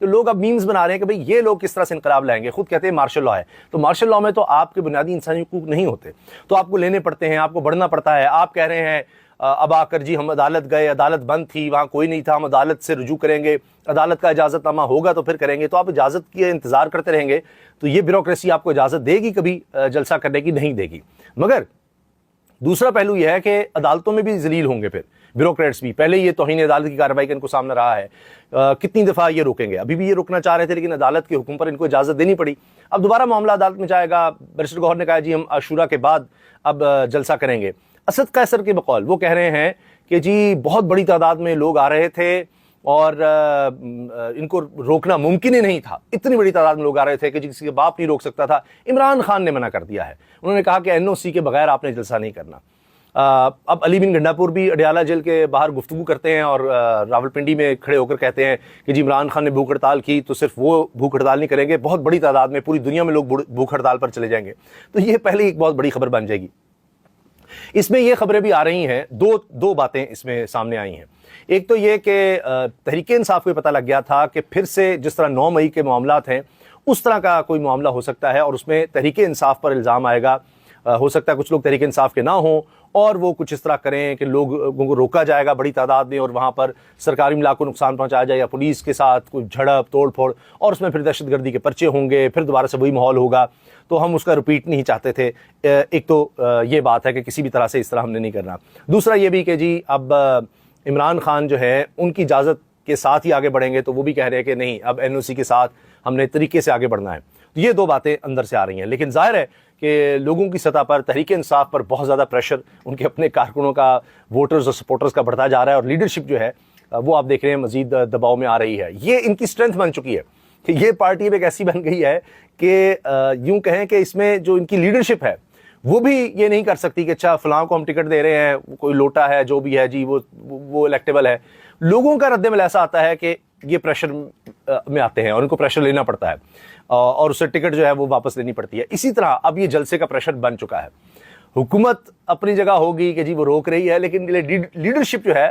تو لوگ اب میمز بنا رہے ہیں کہ بھئی یہ لوگ کس طرح سے انقلاب لائیں گے. خود کہتے ہیں مارشل لا ہے, تو مارشل لا میں تو آپ کے بنیادی انسانی حقوق نہیں ہوتے, تو آپ کو لینے پڑتے ہیں, آپ کو بڑھنا پڑتا ہے. آپ کہہ رہے ہیں اب آ کر جی ہم عدالت گئے, عدالت بند تھی, وہاں کوئی نہیں تھا, ہم عدالت سے رجوع کریں گے, عدالت کا اجازت نامہ ہوگا تو پھر کریں گے. تو آپ اجازت کے انتظار کرتے رہیں گے, تو یہ بیوروکریسی آپ کو اجازت دے گی کبھی جلسہ کرنے کی؟ نہیں دے گی. مگر دوسرا پہلو یہ ہے کہ عدالتوں میں بھی ذلیل ہوں گے پھر بیوروکریٹس بھی. پہلے یہ توہین عدالت کی کارروائی کا ان کو سامنے رہا ہے, کتنی دفعہ یہ روکیں گے, ابھی بھی یہ روکنا چاہ رہے تھے لیکن عدالت کے حکم پر ان کو اجازت دینی پڑی. اب دوبارہ معاملہ عدالت میں جائے گا. بیرسٹر گوہر نے کہا جی ہم عاشورہ کے بعد اب جلسہ کریں گے. اسد قیصر کے بقول وہ کہہ رہے ہیں کہ جی بہت بڑی تعداد میں لوگ آ رہے تھے اور ان کو روکنا ممکن ہی نہیں تھا, اتنی بڑی تعداد میں لوگ آ رہے تھے کہ کسی کا باپ نہیں روک سکتا تھا. عمران خان نے منع کر دیا ہے, انہوں نے کہا کہ NOC کے بغیر آپ نے جلسہ نہیں کرنا. اب علی بن گنڈا پور بھی اڈیالہ جیل کے باہر گفتگو کرتے ہیں اور راولپنڈی میں کھڑے ہو کر کہتے ہیں کہ جی عمران خان نے بھوک ہڑتال کی تو صرف وہ بھوک ہڑتال نہیں کریں گے, بہت بڑی تعداد میں پوری دنیا میں لوگ بھوک ہڑتال پر چلے جائیں گے. تو یہ پہلے ایک بہت بڑی خبر بن جائے گی. اس میں یہ خبریں بھی آ رہی ہیں, دو باتیں اس میں سامنے آئی ہیں. ایک تو یہ کہ تحریک انصاف کو پتہ لگ گیا تھا کہ پھر سے جس طرح 9 مئی کے معاملات ہیں اس طرح کا کوئی معاملہ ہو سکتا ہے اور اس میں تحریک انصاف پر الزام آئے گا. ہو سکتا ہے کچھ لوگ تحریک انصاف کے نہ ہوں اور وہ کچھ اس طرح کریں کہ لوگوں کو روکا جائے گا بڑی تعداد میں اور وہاں پر سرکاری املاک کو نقصان پہنچایا جائے یا پولیس کے ساتھ کوئی جھڑپ توڑ پھوڑ, اور اس میں پھر دہشت گردی کے پرچے ہوں گے, پھر دوبارہ سے وہی ماحول ہوگا. تو ہم اس کا رپیٹ نہیں چاہتے تھے. ایک تو یہ بات ہے کہ کسی بھی طرح سے اس طرح ہم نے نہیں کرنا. دوسرا یہ بھی کہ جی اب عمران خان جو ہے ان کی اجازت کے ساتھ ہی آگے بڑھیں گے, تو وہ بھی کہہ رہے ہیں کہ نہیں اب NOC کے ساتھ ہم نے طریقے سے آگے بڑھنا ہے. تو یہ 2 باتیں اندر سے آ رہی ہیں. لیکن ظاہر ہے کہ لوگوں کی سطح پر تحریک انصاف پر بہت زیادہ پریشر ان کے اپنے کارکنوں کا, ووٹرز اور سپورٹرز کا بڑھتا جا رہا ہے, اور لیڈرشپ جو ہے وہ آپ دیکھ رہے ہیں مزید دباؤ میں آ رہی ہے. یہ ان کی اسٹرینتھ بن چکی ہے کہ یہ پارٹی اب ایک ایسی بن گئی ہے کہ یوں کہیں کہ اس میں جو ان کی لیڈرشپ ہے وہ بھی یہ نہیں کر سکتی کہ اچھا فلاں کو ہم ٹکٹ دے رہے ہیں, کوئی لوٹا ہے جو بھی ہے جی وہ الیکٹیبل ہے. لوگوں کا رد عمل ایسا آتا ہے کہ یہ پریشر میں آتے ہیں اور ان کو پریشر لینا پڑتا ہے اور اسے ٹکٹ جو ہے وہ واپس لینی پڑتی ہے. اسی طرح اب یہ جلسے کا پریشر بن چکا ہے. حکومت اپنی جگہ ہوگی کہ جی وہ روک رہی ہے, لیکن لیڈرشپ جو ہے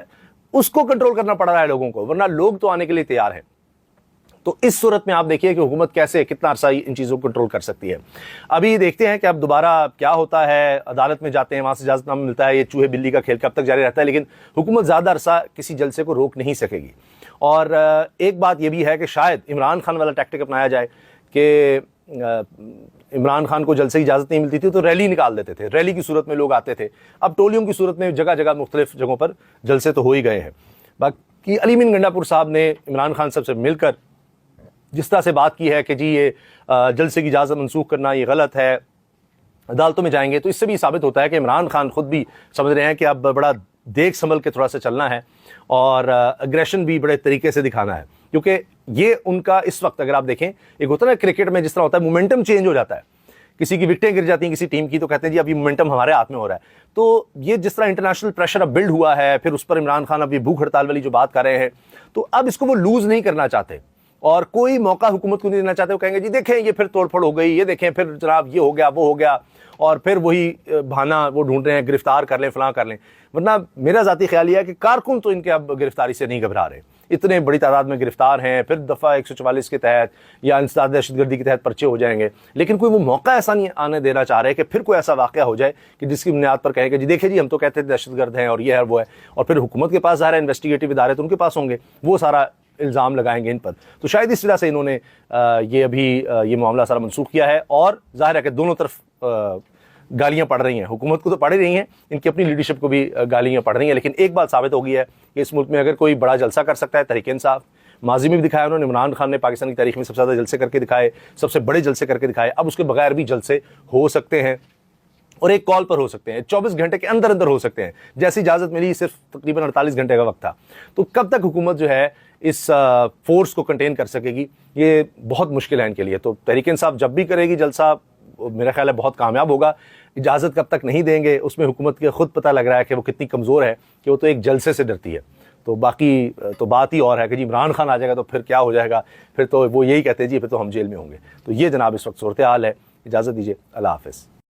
اس کو کنٹرول کرنا پڑ رہا ہے لوگوں کو, ورنہ لوگ تو آنے کے لیے تیار ہیں. تو اس صورت میں آپ دیکھیے کہ حکومت کیسے کتنا عرصہ ان چیزوں کو کنٹرول کر سکتی ہے. ابھی دیکھتے ہیں کہ اب دوبارہ کیا ہوتا ہے. عدالت میں جاتے ہیں, وہاں سے اجازت نامہ ملتا ہے, یہ چوہے بلی کا کھیل کب تک جاری رہتا ہے, لیکن حکومت زیادہ عرصہ کسی جلسے کو روک نہیں سکے گی. اور ایک بات یہ بھی ہے کہ شاید عمران خان والا ٹیکٹک اپنایا جائے کہ عمران خان کو جلسے کی اجازت نہیں ملتی تھی تو ریلی نکال دیتے تھے, ریلی کی صورت میں لوگ آتے تھے. اب ٹولیوں کی صورت میں جگہ جگہ مختلف جگہوں پر جلسے تو ہو ہی گئے ہیں. باقی علی بن گنڈا پور صاحب نے عمران خان صاحب سے مل کر جس طرح سے بات کی ہے کہ جی یہ جلسے کی اجازت منسوخ کرنا یہ غلط ہے, عدالتوں میں جائیں گے, تو اس سے بھی ثابت ہوتا ہے کہ عمران خان خود بھی سمجھ رہے ہیں کہ اب بڑا دیکھ سنبھل کے تھوڑا سا چلنا ہے اور اگریشن بھی بڑے طریقے سے دکھانا ہے. کیونکہ یہ ان کا اس وقت اگر آپ دیکھیں, ایک ہوتا ہے نا کرکٹ میں جس طرح ہوتا ہے مومنٹم چینج ہو جاتا ہے, کسی کی وکٹیں گر جاتی ہیں کسی ٹیم کی تو کہتے ہیں جی اب یہ مومنٹم ہمارے ہاتھ میں ہو رہا ہے. تو یہ جس طرح انٹرنیشنل پریشر اب بلڈ ہوا ہے, پھر اس پر عمران خان اب یہ بھوک ہڑتال والی جو بات کر رہے ہیں, تو اب اس کو وہ لوز نہیں کرنا چاہتے اور کوئی موقع حکومت کو نہیں دینا چاہتے. وہ کہیں گے جی دیکھیں یہ پھر توڑ پھوڑ ہو گئی, یہ دیکھیں پھر جناب یہ ہو گیا وہ ہو گیا, اور پھر وہی بہانہ وہ ڈھونڈ رہے ہیں گرفتار کر لیں فلاں کر لیں. ورنہ میرا ذاتی خیال یہ ہے کہ کارکن تو ان کے اب گرفتاری سے نہیں گھبرا رہے, اتنے بڑی تعداد میں گرفتار ہیں, پھر دفعہ 144 کے تحت یا انسداد دہشت گردی کے تحت پرچے ہو جائیں گے, لیکن کوئی وہ موقع ایسا نہیں آنے دینا چاہ رہے کہ پھر کوئی ایسا واقعہ ہو جائے کہ جس کی بنیاد پر کہیں کہ جی دیکھیں جی ہم تو کہتے ہیں دہشت گرد ہیں اور یہ ہے وہ ہے, اور پھر حکومت کے پاس ظاہر ہے انویسٹیگیٹو ادارے تو ان کے پاس ہوں گے, وہ سارا الزام لگائیں گے ان پر. تو شاید اس وجہ سے انہوں نے یہ ابھی یہ معاملہ سارا منسوخ کیا ہے. اور ظاہر ہے کہ دونوں طرف گالیاں پڑ رہی ہیں, حکومت کو تو پڑ رہی ہیں, ان کی اپنی لیڈرشپ کو بھی گالیاں پڑ رہی ہیں. لیکن ایک بات ثابت ہو گئی ہے کہ اس ملک میں اگر کوئی بڑا جلسہ کر سکتا ہے تحریک انصاف, ماضی میں بھی دکھایا انہوں نے, عمران خان نے پاکستان کی تاریخ میں سب سے زیادہ جلسے کر کے دکھائے, سب سے بڑے جلسے کر کے دکھائے, اب اس کے بغیر بھی جلسے ہو سکتے ہیں اور ایک کال پر ہو سکتے ہیں, 24 گھنٹے کے اندر اندر ہو سکتے ہیں. جیسی اجازت ملی صرف تقریباً 48 گھنٹے کا وقت تھا. تو کب تک حکومت جو ہے اس فورس کو کنٹین کر سکے گی, یہ بہت مشکل ہے ان کے لیے. تو تحریک انصاف جب بھی کرے گی جلسہ میرا خیال ہے بہت کامیاب ہوگا. اجازت کب تک نہیں دیں گے اس میں حکومت کے خود پتہ لگ رہا ہے کہ وہ کتنی کمزور ہے کہ وہ تو ایک جلسے سے ڈرتی ہے. تو باقی تو بات ہی اور ہے کہ جی عمران خان آ جائے گا تو پھر کیا ہو جائے گا, پھر تو وہ یہی کہتے ہیں جی پھر تو ہم جیل میں ہوں گے. تو یہ جناب اس وقت صورتحال ہے. اجازت دیجیے, اللہ حافظ.